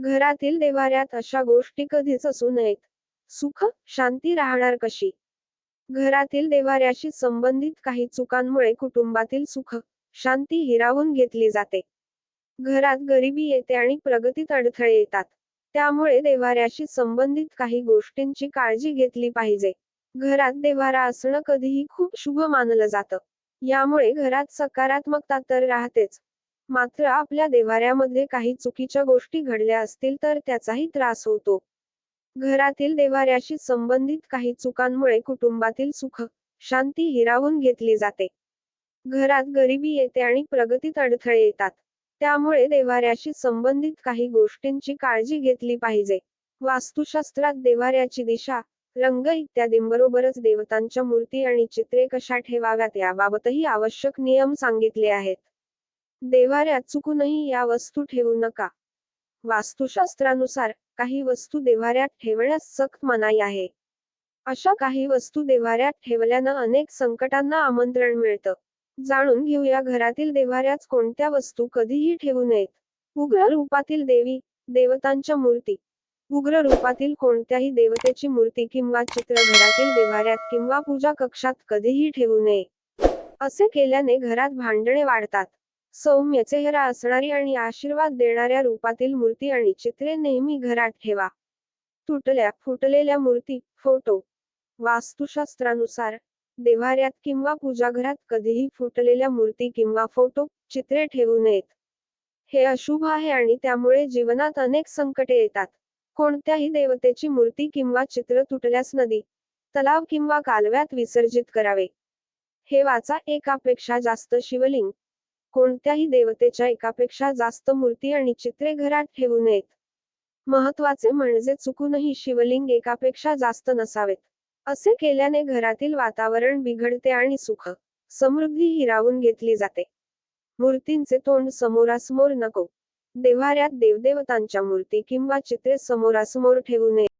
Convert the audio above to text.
घरातील देव्हाऱ्यात अशा गोष्टी कधीच असू नयेत. सुख, शांती राहणार कशी? घरातील देव्हाऱ्याशी संबंधित काही चुकांमुळे कुटुंबातील सुख, शांती हिरावून घेतली जाते. घरात गरिबी येते आणि प्रगतीत अडथळे येतात. त्यामुळे देव्हाऱ्याशी संबंधित काही गोष्टींची काळजी घेतली पाहिजे. घरात देव्हारा असणं कधीही खूप शुभ मानलं जातं. यामुळे घरात सकारात्मकता तर राहतेच, मात्र आपल्या देव्हाऱ्यामध्ये काही चुकीच्या गोष्टी घडल्या असतील तर त्याचाही त्रास होतो. घरातील देव्हाऱ्याशी संबंधित काही चुकांमुळे कुटुंबातील सुख, शांती हिरावून घेतली जाते. घरात गरिबी येते आणि प्रगतीत अडथळे येतात. त्यामुळे देव्हाऱ्याशी संबंधित काही गोष्टींची काळजी घेतली पाहिजे. वास्तुशास्त्रात देव्हाऱ्याची दिशा, रंग इत्यादींबरोबरच देवतांच्या मूर्ती आणि चित्रे कशा ठेवाव्यात याबाबतही आवश्यक नियम सांगितले आहेत. देव्हाऱ्यात चुकूनही या वस्तू ठेवू नका. वास्तुशास्त्रानुसार काही वस्तू देव्हाऱ्यात ठेवण्यास सक्त मनाई आहे. अशा काही वस्तू देव्हाऱ्यात ठेवल्यानं अनेक संकटांना आमंत्रण मिळतं. जाणून घेऊया घरातील देव्हाऱ्यात कोणत्या वस्तू कधीही ठेवू नयेत. उग्र रूपातील देवी, देवतांच्या मूर्ती. उग्र रूपातील कोणत्याही देवतेची मूर्ती किंवा चित्र घरातील देव्हाऱ्यात किंवा पूजा कक्षात कधीही ठेवू नये. असे केल्याने घरात भांडणे वाढतात. सौम्य चेहरा असणारी आणि आशीर्वाद देणाऱ्या रूपातील मूर्ती आणि चित्रे नेहमी घरात ठेवा. तुटल्या फुटलेल्या मूर्ती, फोटो. वास्तुशास्त्रानुसार देव्हाऱ्यात किंवा पूजाघरात कधीही फुटलेल्या मूर्ती किंवा फोटो, चित्रे ठेवू नयेत. हे अशुभ आहे आणि त्यामुळे जीवनात अनेक संकटे येतात. कोणत्याही देवतेची मूर्ती किंवा चित्र तुटल्यास नदी, तलाव किंवा कालव्यात विसर्जित करावे. हे वाचा. एकापेक्षा जास्त शिवलिंग. कोणत्याही देवतेच्या एकापेक्षा जास्त मूर्ती आणि चित्रे घरात ठेवू नयेत. महत्त्वाचे म्हणजे चुकूनही शिवलिंग एकापेक्षा जास्त नसावेत. असे केल्याने घरातील वातावरण बिघडते आणि सुख, समृद्धी हिरावून घेतली जाते. मूर्तींचे तोंड समोरासमोर नको. देव्हाऱ्यात देवदेवतांच्या मूर्ती किंवा चित्रे समोरासमोर ठेवू नये.